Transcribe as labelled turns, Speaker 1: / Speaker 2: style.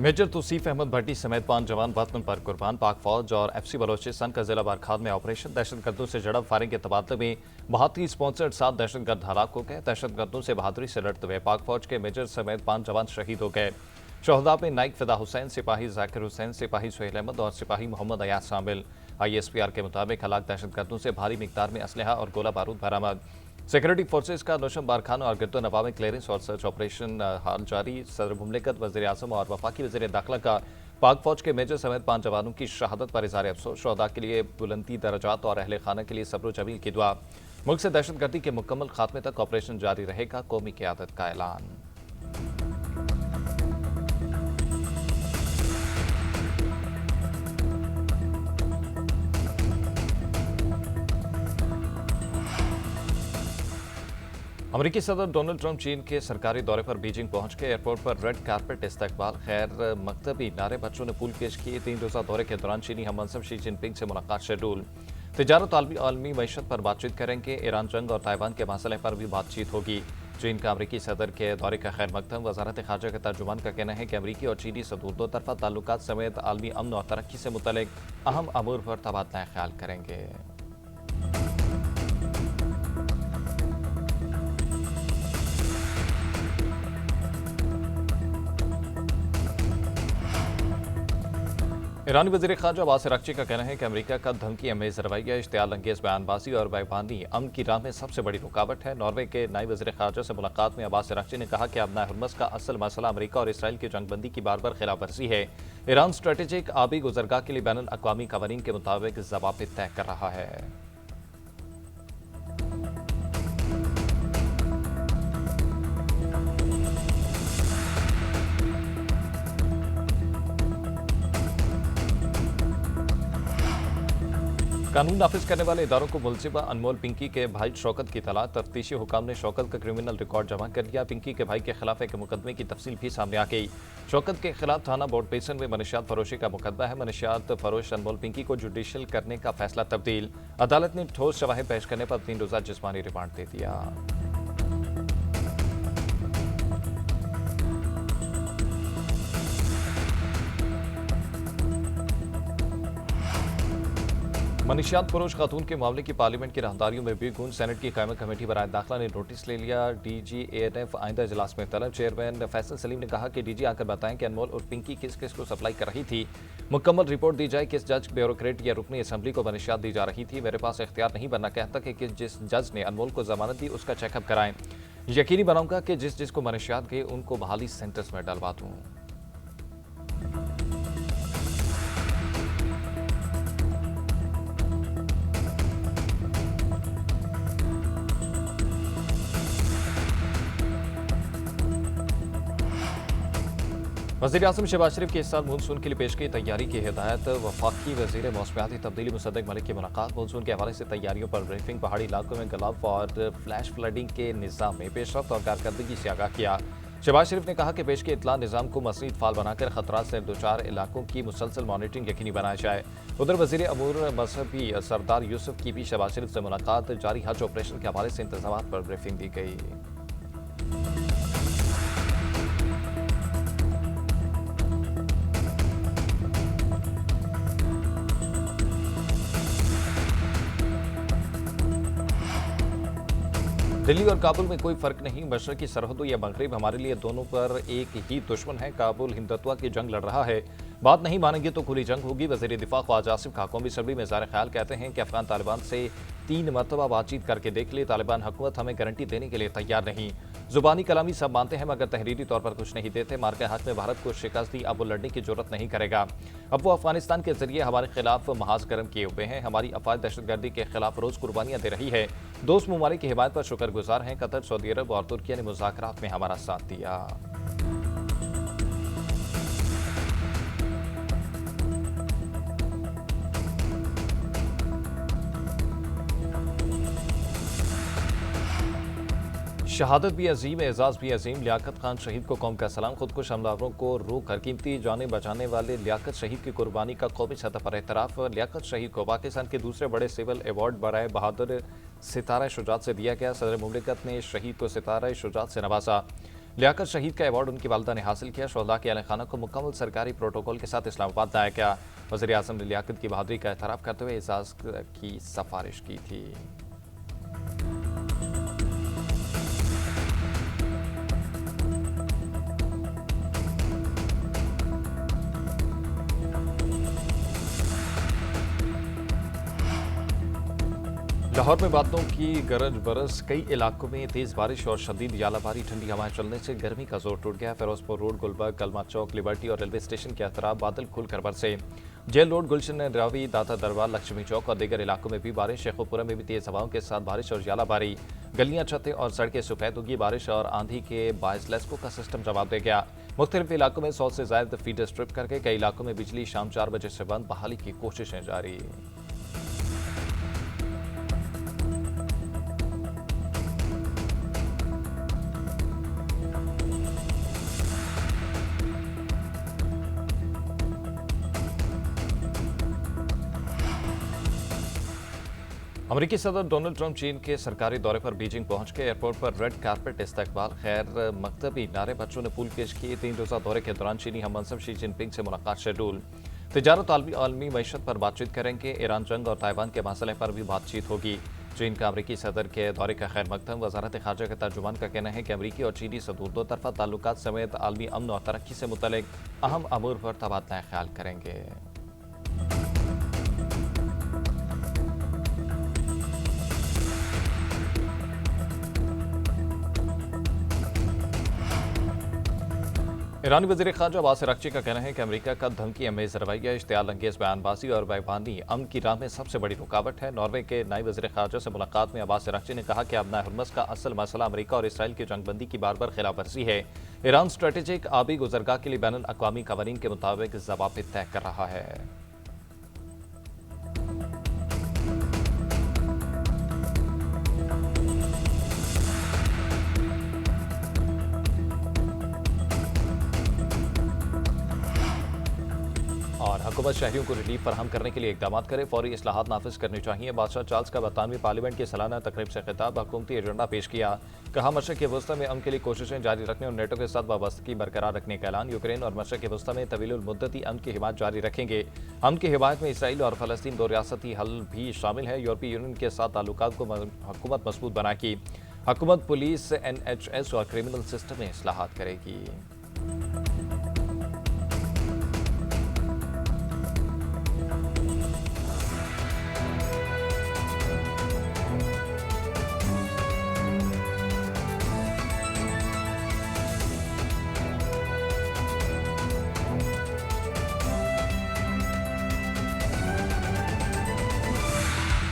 Speaker 1: Major Tausif Ahmad भट्टी समेत 5 जवान वतन पर कुर्बान। पाक फौज और FC बलोचिस्तान का जिला बारखाद में ऑपरेशन। दहशतगर्दों से झड़प फायरिंग के तबादले में भारतीय स्पॉन्सर्ड 7 दहशतगर्द हलाक हो गए। दहशतगर्दों से बहादुरी से लड़ते हुए पाक फौज के मेजर समेत 5 जवान शहीद हो गए। शहदा में नाइक फिदा हुसैन, सिपाही जाकिर हुसैन, सिपाही सुहेल अहमद और सिपाही मोहम्मद अयाज शामिल। ISPR के मुताबिक हलाक दहशतगर्दों से भारी मिकदार में असलहा और गोला बारूद बरामद। सिक्योरिटी फोर्सेज का नौशम बारखान और गिरदो नवा में क्लियरेंस और सर्च ऑपरेशन हाल जारी। सदर मुमलिकत, वज़ीर आज़म और वफाकी वज़ीर दाखिला का पाक फौज के मेजर समेत 5 जवानों की शहादत पर इज़हार अफसोस। शहदा के लिए बुलंदी दर्जात और अहले खाना के लिए सब्र जमील की दुआ। मुल्क से दहशतगर्दी के मुकम्मल खात्मे तक ऑपरेशन जारी रहेगा, कौमी क़यादत का ऐलान। अमेरिकी सदर डोनाल्ड ट्रंप चीन के सरकारी दौरे पर बीजिंग पहुंच के एयरपोर्ट पर रेड कारपेट इस्तकबाल। खैर मकतबी नारे बच्चों ने पुल पेश किए। 3 रोज़ा दौरे के दौरान चीनी हम मनसब शी जिनपिंग से मुलाकात शेड्यूल। तिजारत आलमी मैशत पर बातचीत करेंगे। ईरान जंग और ताइवान के मसले पर भी बातचीत होगी। चीन का अमेरिकी सदर के दौरे का खैर मकदम। वजारत खारजा के तर्जुमान का कहना है कि अमेरिकी और चीनी सदूर दो तरफा ताल्लुकात समेत आलमी अमन और तरक्की से मुतल्लिक अहम अमूर पर तबादला ख्याल करेंगे। ईरानी वज़ीर ख़ारजा अब्बास अराग़ची का कहना है कि अमेरिका का धमकी अमेज़ रवैया, इश्तियाल अंगेज़ बयानबाजी और बेईमानी अमन की राह में सबसे बड़ी रुकावट है। नॉर्वे के नायब वज़ीर ख़ारजा से मुलाकात में अब्बास अराग़ची ने कहा कि अबनाए हुर्मुज़ का असल मसला अमेरिका और इसराइल की जंगबंदी की बार बार खिलाफ वर्जी है। ईरान स्ट्रेटेजिक आबी गुज़रगाह के लिए बैनुल अक़वामी क़वानीन के मुताबिक ज़वाबित तय कर रहा है। कानून नाफिज करने वाले इदारों को मुलजिमा अनमोल पिंकी के भाई शौकत की तलाक। तफ्तीशी हुकाम ने शौकत का क्रिमिनल रिकॉर्ड जमा कर लिया। पिंकी के भाई के खिलाफ एक मुकदमे की तफसील भी सामने आ गई। शौकत के खिलाफ थाना बोर्ड बेसन में मनशियात फरोशी का मुकदमा है। मनशियात फरोश अनमोल पिंकी को जुडिशल करने का फैसला तब्दील। अदालत ने ठोस शवाहिद पेश करने पर 3 रोज़ा जिस्मानी रिमांड दे दिया। मनशियात फरोश खातून के मामले की पार्लियामेंट की राहदारियों में भी गूंज। सेनेट की कायम कमेटी बराए दाखिला ने नोटिस ले लिया। DG ANF आइंदा इजलास में तलब। चेयरमैन फैसल सलीम ने कहा कि DG आकर बताएं कि अनमोल और पिंकी किस किस को सप्लाई कर रही थी। मुकम्मल रिपोर्ट दी जाए। किस जज, ब्यूरोक्रेट या रुकनी असम्बली को मनशियात दी जा रही थी। मेरे पास इख्तियार नहीं बनना कहता कि जिस जज ने अनमोल को जमानत दी उसका चेकअप कराएं। यकीनी बनाऊंगा कि जिस जिसको मनशियात गई उनको बहाली सेंटर्स में डलवा दूं। वज़ीर आज़म शहबाज शरीफ की इस साल मानसून के लिए पेश की तैयारी की हिदायत। वफाकी वज़ीर मौसमियाती तब्दीली मुसद्दिक़ मलिक की मुलाकात। मानसून के हवाले से तैयारियों पर ब्रीफिंग। पहाड़ी इलाकों में गलाव और फ्लैश फ्लडिंग के निज़ाम में पेशरफ्त और कारकर्दगी से आगाह किया। शहबाज शरीफ ने कहा कि पेश के इतला निज़ाम को मज़ीद फाल बनाकर खतरात से 2-4 इलाकों की मुसलसल मॉनिटरिंग यकीनी बनाया जाए। उधर वज़ीर अमूर मजहबी सरदार यूसुफ की भी शहबाज शरीफ से मुलाकात। जारी हज ऑपरेशन के हवाले से इंतजामात पर ब्रीफिंग दी गई। दिल्ली और काबुल में कोई फर्क नहीं। मशरकी सरहदों या मगरिब हमारे लिए दोनों पर एक ही दुश्मन है। काबुल हिंदुत्व की जंग लड़ रहा है। बात नहीं मानेंगे तो खुली जंग होगी। वज़ीर दिफा ख्वाजा आसिफ खां कौमी असम्बली में ज़ाहिर ख्याल कहते हैं कि अफगान तालिबान से 3 मरतबा बातचीत करके देख ले। तालिबान हुकूमत हमें गारंटी देने के लिए तैयार नहीं। जुबानी कलामी सब मानते हैं मगर तहरीरी तौर पर कुछ नहीं देते। मार के हक में भारत को शिकस्त दी, अब वो लड़ने की जरूरत नहीं करेगा। अब वो अफगानिस्तान के जरिए हमारे खिलाफ महाज गर्म किए हुए हैं। हमारी अफवाज दहशतगर्दी के खिलाफ रोज कुर्बानियां दे रही है। दोस्त ममालिक की हिमायत पर शुक्रगुजार हैं। कतर, सऊदी अरब और तुर्की ने मुज़ाकरात में हमारा साथ दिया। शहादत भी अजीम, एजाज भी अजीम। लियाकत खान शहीद को कौम का सलाम। खुदकुश हमलावरों को रोक कर कीमती जानें बचाने वाले लियाकत शहीद की कुर्बानी का कौमी सतह पर एतराफ़। लियाकत शहीद को पाकिस्तान के दूसरे बड़े सिविल अवार्ड बराए बहादुर सितारा शुजात से दिया गया। सदर मुमलिकत ने शहीद को सितारा शुजात से नवाजा। लियाकत शहीद का अवार्ड उनकी वालदा ने हासिल किया। शोहदा के अहल खाना को मुकम्मल सरकारी प्रोटोकॉल के साथ इस्लामाबाद लाया गया। वज़ीर आज़म ने लियाकत की बहादुरी का एतराफ़ करते हुए एजाज़ की सिफारिश की थी। लाहौर में बादलों की गरज बरस, कई इलाकों में तेज बारिश और शदीद यालाबारी, ठंडी हवाएं चलने से गर्मी का जोर टूट गया। फिरोजपुर रोड, गुलबर्ग, कलमा चौक, लिबर्टी और रेलवे स्टेशन के अतराफ बादल खुलकर बरसे। जेल रोड, गुलशन रावी, दाता दरबार, लक्ष्मी चौक और दीगर इलाकों में भी बारिश। शेखोपुरा में भी तेज हवाओं के साथ बारिश और यालाबारी। गलियां, छतें और सड़कें सफेद होगी। बारिश और आंधी के बायस लेस्को का सिस्टम जवाब दे गया। मुख्तलिफ इलाकों में 100 से ज्यादा फीडर स्ट्रिप करके कई इलाकों में बिजली शाम 4 बजे से बंद, बहाली की कोशिशें जारी। अमेरिकी सदर डोनाल्ड ट्रंप चीन के सरकारी दौरे पर बीजिंग पहुंच के एयरपोर्ट पर रेड कारपेट इस्तकबाल, खैर मकतबी नारे बच्चों ने पुल पेश किए। 3 रोज़ा दौरे के दौरान चीनी हम मनसब शी जिनपिंग से मुलाकात शेड्यूल। तिजारत और आलमी मईशत पर बातचीत करेंगे। ईरान जंग और ताइवान के मसले पर भी बातचीत होगी। चीन का अमेरिकी सदर के दौरे का खैर मकदम। वजारत खारजा के तर्जुमान का कहना है कि अमेरिकी और चीनी सदूर दो तरफा ताल्लुकात समेत आलमी अमन और तरक्की से मुतल्लिक अहम अमूर पर तबादला ख्याल करेंगे। ईरानी वज़ीर ख़ारजा अब्बास अराग़ची का कहना है कि अमेरिका का धमकी अमेज़ रवैया, इश्तियाल अंगेज़ बयानबाजी और बैबानी अमन की राह में सबसे बड़ी रुकावट है। नॉर्वे के नए वज़ीर ख़ारजा से मुलाकात में अब्बास अराग़ची ने कहा कि अपना हुर्मस का असल मसला अमेरिका और इसराइल की जंगबंदी की बार बार खिलाफ वर्जी है। ईरान स्ट्रेटेजिक आबी गुज़रगाह के लिए बैनुल अक़वामी क़वानीन के मुताबिक ज़वाबित तय कर रहा है। और हुकूमत शहरियों को रिलीफ फराहम करने के लिए इकदाम करे, फौरी इस्लाहात नाफिज करनी चाहिए। बादशाह चार्ल्स का 92वीं पार्लियामेंट की सालाना तकरीब से खिताब, हुकूमती एजेंडा पेश किया। कहा मशरक़ वस्ती में अमन के लिए कोशिशें जारी रखने और नेटो के साथ वाबस्तगी बरकरार रखने का ऐलान। यूक्रेन और मशरक़ वस्ती में तवीलुल मुद्दती अमन की हिमायत जारी रखेंगे। अमन की हिमायत में इसराइल और फ़लस्तीन दो रियासती हल भी शामिल है। यूरोपीय यूनियन के साथ ताल्लुकात को हुकूमत मजबूत बनाएगी। हुकूमत पुलिस, NHS और क्रिमिनल सिस्टम में इस्लाहात करेगी।